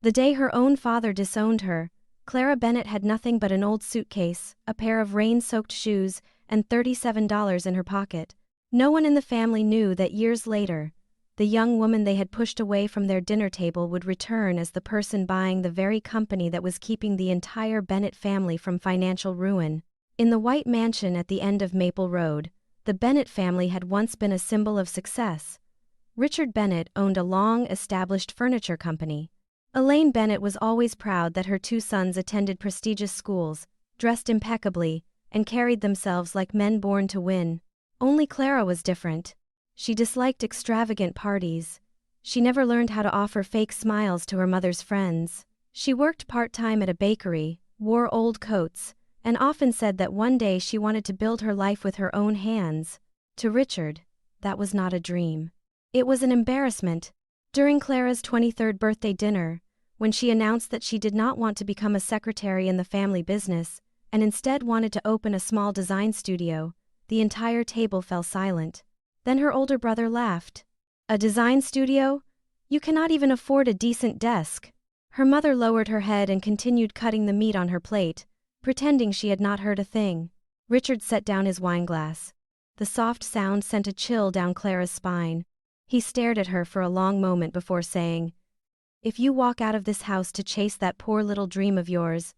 The day her own father disowned her, Clara Bennett had nothing but an old suitcase, a pair of rain-soaked shoes, and $37 in her pocket. No one in the family knew that years later, the young woman they had pushed away from their dinner table would return as the person buying the very company that was keeping the entire Bennett family from financial ruin. In the white mansion at the end of Maple Road, the Bennett family had once been a symbol of success. Richard Bennett owned a long-established furniture company. Elaine Bennett was always proud that her two sons attended prestigious schools, dressed impeccably, and carried themselves like men born to win. Only Clara was different. She disliked extravagant parties. She never learned how to offer fake smiles to her mother's friends. She worked part-time at a bakery, wore old coats, and often said that one day she wanted to build her life with her own hands. To Richard, that was not a dream. It was an embarrassment. During Clara's 23rd birthday dinner, when she announced that she did not want to become a secretary in the family business, and instead wanted to open a small design studio, the entire table fell silent. Then her older brother laughed. "A design studio? You cannot even afford a decent desk." Her mother lowered her head and continued cutting the meat on her plate, pretending she had not heard a thing. Richard set down his wineglass. The soft sound sent a chill down Clara's spine. He stared at her for a long moment before saying, "If you walk out of this house to chase that poor little dream of yours,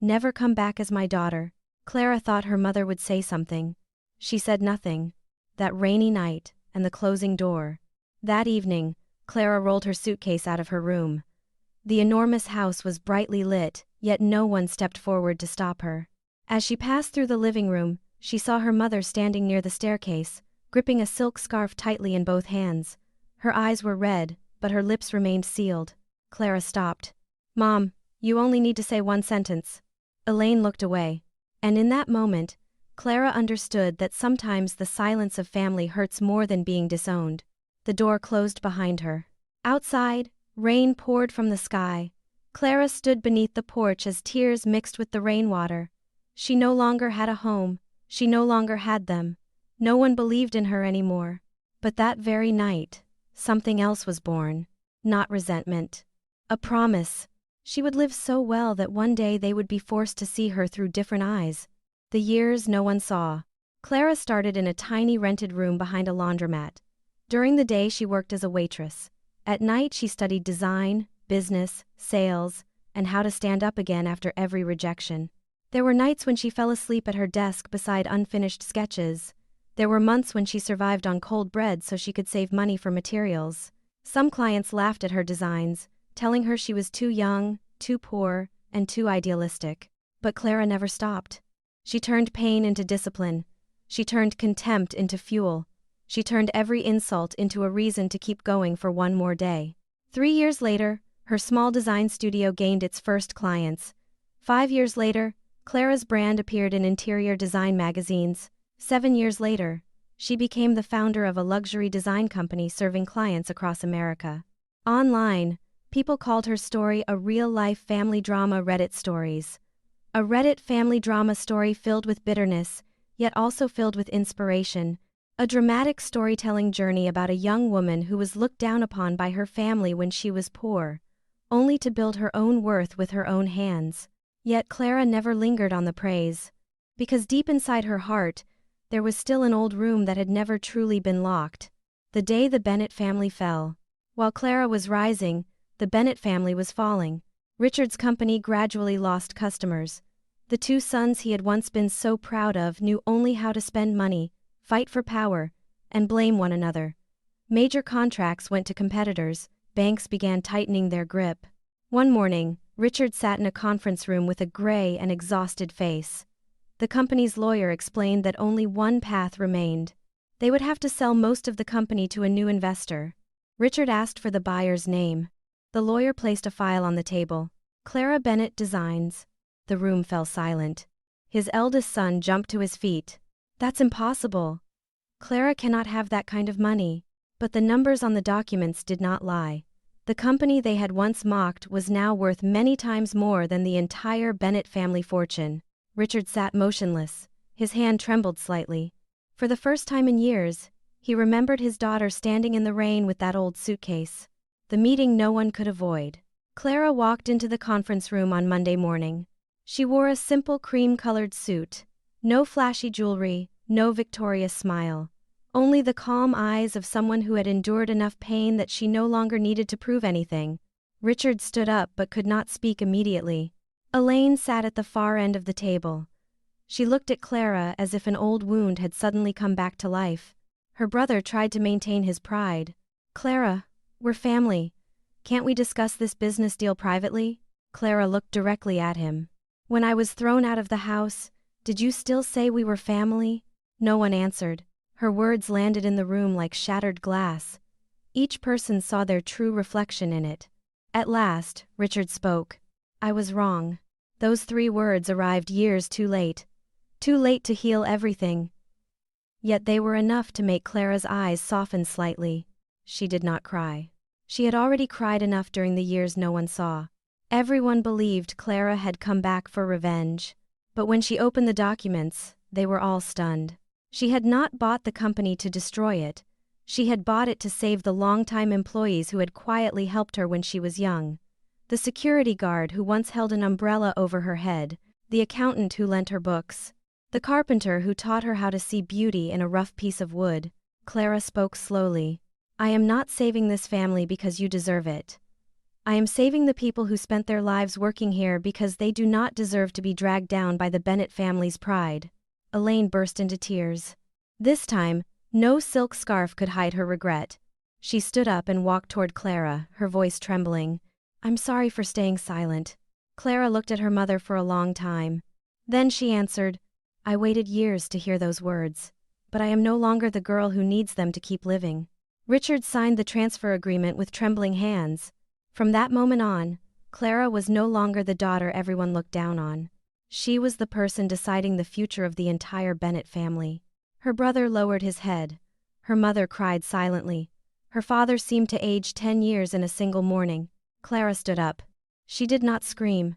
never come back as my daughter." Clara thought her mother would say something. She said nothing. That rainy night, and the closing door. That evening, Clara rolled her suitcase out of her room. The enormous house was brightly lit, yet no one stepped forward to stop her. As she passed through the living room, she saw her mother standing near the staircase, gripping a silk scarf tightly in both hands. Her eyes were red, but her lips remained sealed. Clara stopped. "Mom, you only need to say one sentence." Elaine looked away. And in that moment, Clara understood that sometimes the silence of family hurts more than being disowned. The door closed behind her. Outside, rain poured from the sky. Clara stood beneath the porch as tears mixed with the rainwater. She no longer had a home. She no longer had them. No one believed in her anymore. But that very night, something else was born. Not resentment. A promise. She would live so well that one day they would be forced to see her through different eyes. The years no one saw. Clara started in a tiny rented room behind a laundromat. During the day she worked as a waitress. At night she studied design, business, sales, and how to stand up again after every rejection. There were nights when she fell asleep at her desk beside unfinished sketches. There were months when she survived on cold bread so she could save money for materials. Some clients laughed at her designs, telling her she was too young, too poor, and too idealistic. But Clara never stopped. She turned pain into discipline. She turned contempt into fuel. She turned every insult into a reason to keep going for one more day. 3 years later, her small design studio gained its first clients. 5 years later, Clara's brand appeared in interior design magazines. 7 years later, she became the founder of a luxury design company serving clients across America. Online, people called her story a real-life family drama. Reddit stories. A Reddit family drama story filled with bitterness, yet also filled with inspiration. A dramatic storytelling journey about a young woman who was looked down upon by her family when she was poor, only to build her own worth with her own hands. Yet Clara never lingered on the praise. Because deep inside her heart, there was still an old room that had never truly been locked. The day the Bennett family fell. While Clara was rising, the Bennett family was falling. Richard's company gradually lost customers. The two sons he had once been so proud of knew only how to spend money, fight for power, and blame one another. Major contracts went to competitors. Banks began tightening their grip. One morning, Richard sat in a conference room with a gray and exhausted face. The company's lawyer explained that only one path remained. They would have to sell most of the company to a new investor. Richard asked for the buyer's name. The lawyer placed a file on the table. Clara Bennett Designs. The room fell silent. His eldest son jumped to his feet. "That's impossible. Clara cannot have that kind of money." But the numbers on the documents did not lie. The company they had once mocked was now worth many times more than the entire Bennett family fortune. Richard sat motionless. His hand trembled slightly. For the first time in years, he remembered his daughter standing in the rain with that old suitcase. The meeting no one could avoid. Clara walked into the conference room on Monday morning. She wore a simple cream-colored suit. No flashy jewelry, no victorious smile. Only the calm eyes of someone who had endured enough pain that she no longer needed to prove anything. Richard stood up but could not speak immediately. Elaine sat at the far end of the table. She looked at Clara as if an old wound had suddenly come back to life. Her brother tried to maintain his pride. "Clara, we're family. Can't we discuss this business deal privately?" Clara looked directly at him. "When I was thrown out of the house, did you still say we were family?" No one answered. Her words landed in the room like shattered glass. Each person saw their true reflection in it. At last, Richard spoke. "I was wrong." Those 3 words arrived years too late. Too late to heal everything. Yet they were enough to make Clara's eyes soften slightly. She did not cry. She had already cried enough during the years no one saw. Everyone believed Clara had come back for revenge. But when she opened the documents, they were all stunned. She had not bought the company to destroy it. She had bought it to save the longtime employees who had quietly helped her when she was young. The security guard who once held an umbrella over her head, the accountant who lent her books, the carpenter who taught her how to see beauty in a rough piece of wood. Clara spoke slowly. "I am not saving this family because you deserve it. I am saving the people who spent their lives working here because they do not deserve to be dragged down by the Bennett family's pride." Elaine burst into tears. This time, no silk scarf could hide her regret. She stood up and walked toward Clara, her voice trembling. "I'm sorry for staying silent." Clara looked at her mother for a long time. Then she answered, "I waited years to hear those words. But I am no longer the girl who needs them to keep living." Richard signed the transfer agreement with trembling hands. From that moment on, Clara was no longer the daughter everyone looked down on. She was the person deciding the future of the entire Bennett family. Her brother lowered his head. Her mother cried silently. Her father seemed to age 10 years in a single morning. Clara stood up. She did not scream.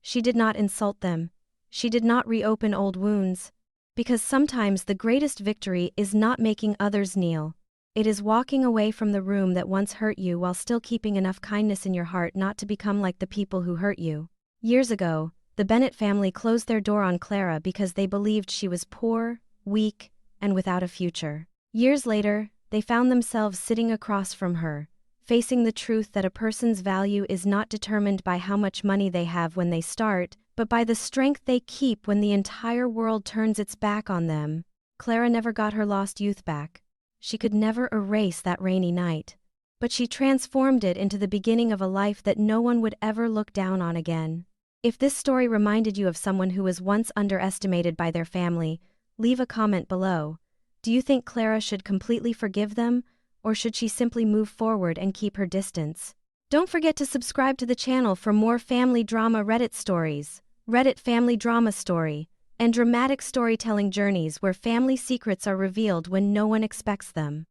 She did not insult them. She did not reopen old wounds. Because sometimes the greatest victory is not making others kneel. It is walking away from the room that once hurt you while still keeping enough kindness in your heart not to become like the people who hurt you. Years ago, the Bennett family closed their door on Clara because they believed she was poor, weak, and without a future. Years later, they found themselves sitting across from her, facing the truth that a person's value is not determined by how much money they have when they start, but by the strength they keep when the entire world turns its back on them. Clara never got her lost youth back. She could never erase that rainy night. But she transformed it into the beginning of a life that no one would ever look down on again. If this story reminded you of someone who was once underestimated by their family, leave a comment below. Do you think Clara should completely forgive them, or should she simply move forward and keep her distance? Don't forget to subscribe to the channel for more family drama Reddit stories, Reddit family drama story, and dramatic storytelling journeys where family secrets are revealed when no one expects them.